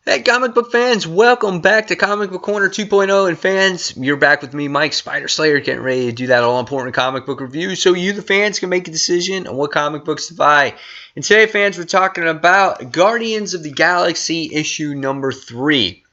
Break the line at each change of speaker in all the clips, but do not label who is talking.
Hey, comic book fans, welcome back to Comic Book Corner 2.0. And fans, you're back with me, Mike Spider Slayer, getting ready to do that all-important comic book review so you, the fans, can make a decision on what comic books to buy. And today, fans, we're talking about Guardians of the Galaxy issue number 3.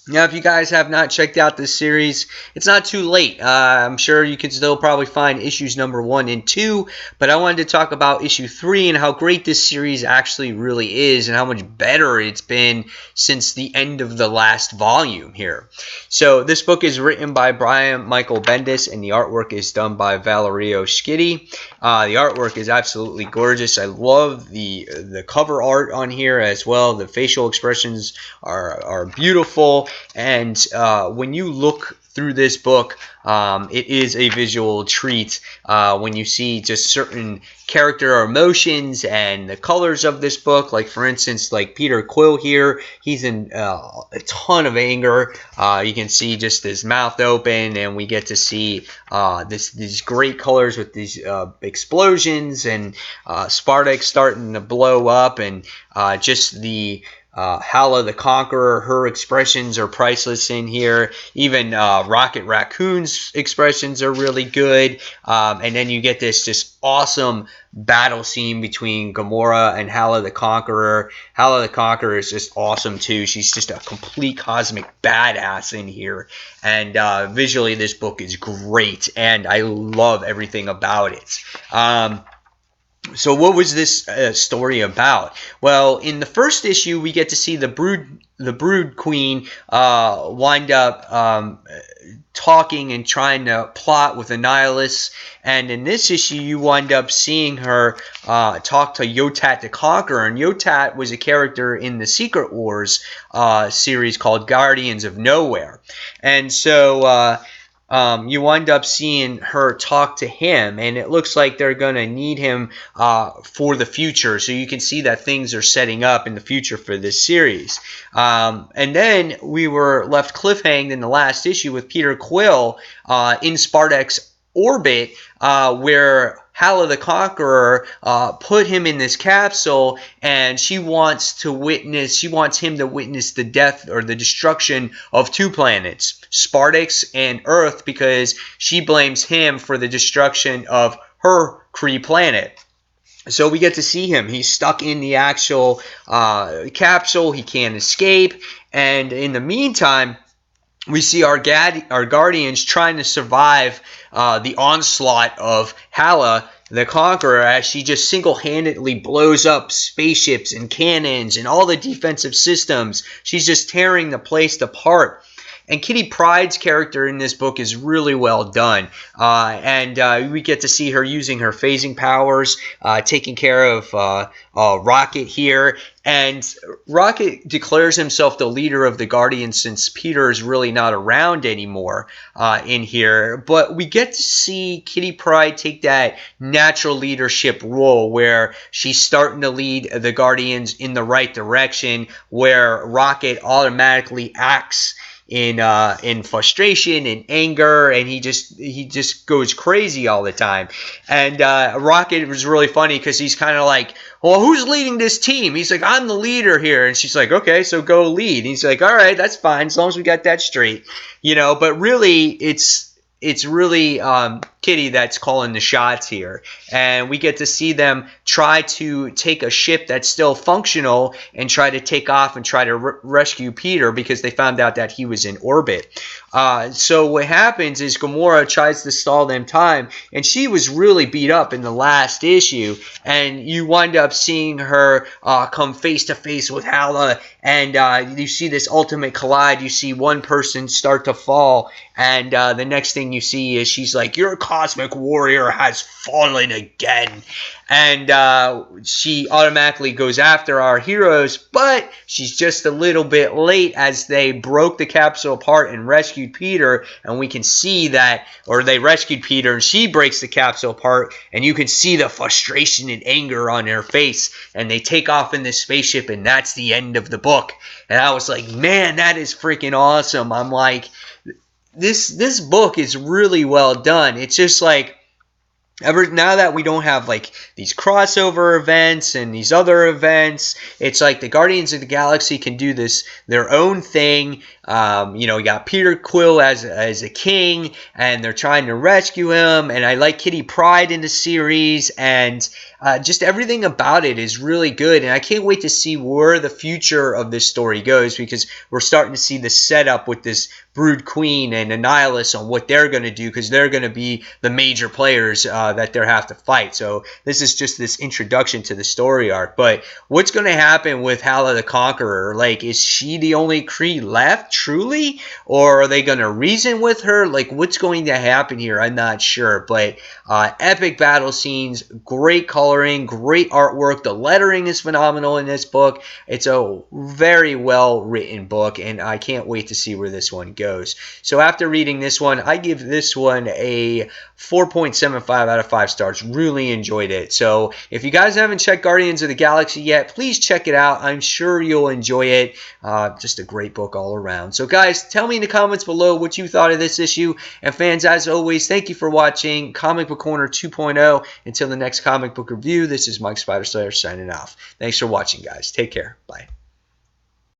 Now, if you guys have not checked out this series, it's not too late. I'm sure you can still probably find issues number 1 and 2, but I wanted to talk about issue 3 and how great this series actually really is and how much better it's been since the end of the last volume here. So this book is written by Brian Michael Bendis, and the artwork is done by Valerio Schiti. The artwork is absolutely gorgeous. I love the cover art on here as well. The facial expressions are beautiful. And when you look through this book, it is a visual treat when you see just certain character emotions and the colors of this book. Like, for instance, like Peter Quill here, he's in a ton of anger. You can see just his mouth open, and we get to see these great colors with these explosions and Spartak starting to blow up, and just the Hala the Conqueror, her expressions are priceless in here. Even Rocket Raccoon's expressions are really good. And then you get this just awesome battle scene between Gamora and Hala the Conqueror. Hala the Conqueror is just awesome too. She's just a complete cosmic badass in here. And visually this book is great, and I love everything about it. So what was this story about? Well, in the first issue, we get to see the Brood Queen wind up talking and trying to plot with Annihilus. And in this issue, you wind up seeing her talk to Yotat the Conqueror. And Yotat was a character in the Secret Wars series called Guardians of Nowhere. And so you wind up seeing her talk to him, and it looks like they're going to need him for the future. So you can see that things are setting up in the future for this series. And then we were left cliffhanged in the last issue with Peter Quill in Spartak's orbit, where Hala the Conqueror put him in this capsule, and she wants him to witness the death or the destruction of 2 planets, Spartax and Earth, because she blames him for the destruction of her Kree planet. So we get to see him. He's stuck in the actual capsule. He can't escape. And in the meantime, we see our Guardians trying to survive the onslaught of Hala the Conqueror, as she just single-handedly blows up spaceships and cannons and all the defensive systems. She's just tearing the place apart. And Kitty Pryde's character in this book is really well done. And we get to see her using her phasing powers, taking care of Rocket here. And Rocket declares himself the leader of the Guardians since Peter is really not around anymore in here. But we get to see Kitty Pryde take that natural leadership role where she's starting to lead the Guardians in the right direction, where Rocket automatically acts in frustration and anger, and he just goes crazy all the time. And Rocket was really funny because he's kind of like, well, who's leading this team? He's like, I'm the leader here. And she's like, okay, so go lead. And he's like, all right, that's fine, as long as we got that straight. But really, it's really Kitty that's calling the shots here. And we get to see them try to take a ship that's still functional and try to take off and try to rescue Peter, because they found out that he was in orbit. So what happens is Gamora tries to stall them time, and she was really beat up in the last issue. And you wind up seeing her come face to face with Hala, and you see this ultimate collide. You see one person start to fall, and the next thing you see is she's like, your cosmic warrior has fallen again. And she automatically goes after our heroes, but she's just a little bit late, as they broke the capsule apart and rescued Peter. And we can see that, or they rescued Peter, and she breaks the capsule apart, and you can see the frustration and anger on her face. And they take off in this spaceship, and that's the end of the book. And I was like, man, that is freaking awesome. I'm like, this book is really well done. It's just like, Now that we don't have like these crossover events and these other events, it's like the Guardians of the Galaxy can do this their own thing. You know, you got Peter Quill as a king, and they're trying to rescue him. And I like Kitty Pryde in the series, and just everything about it is really good. And I can't wait to see where the future of this story goes, because we're starting to see the setup with this Brood Queen and Annihilus on what they're going to do, because they're going to be the major players that they have to fight. So this is just this introduction to the story arc. But what's going to happen with Hala the Conqueror? Like, is she the only Kree left, truly? Or are they going to reason with her? Like, what's going to happen here? I'm not sure. But epic battle scenes, great coloring, great artwork. The lettering is phenomenal in this book. It's a very well written book, and I can't wait to see where this one goes. So after reading this one, I give this one a 4.75 out of 5 stars. Really enjoyed it. So if you guys haven't checked Guardians of the Galaxy yet, please check it out. I'm sure you'll enjoy it. Just a great book all around. So guys, tell me in the comments below what you thought of this issue. And fans, as always, thank you for watching Comic Book Corner 2.0. Until the next comic book review, this is Mike Spider Slayer signing off. Thanks for watching, guys. Take care. Bye.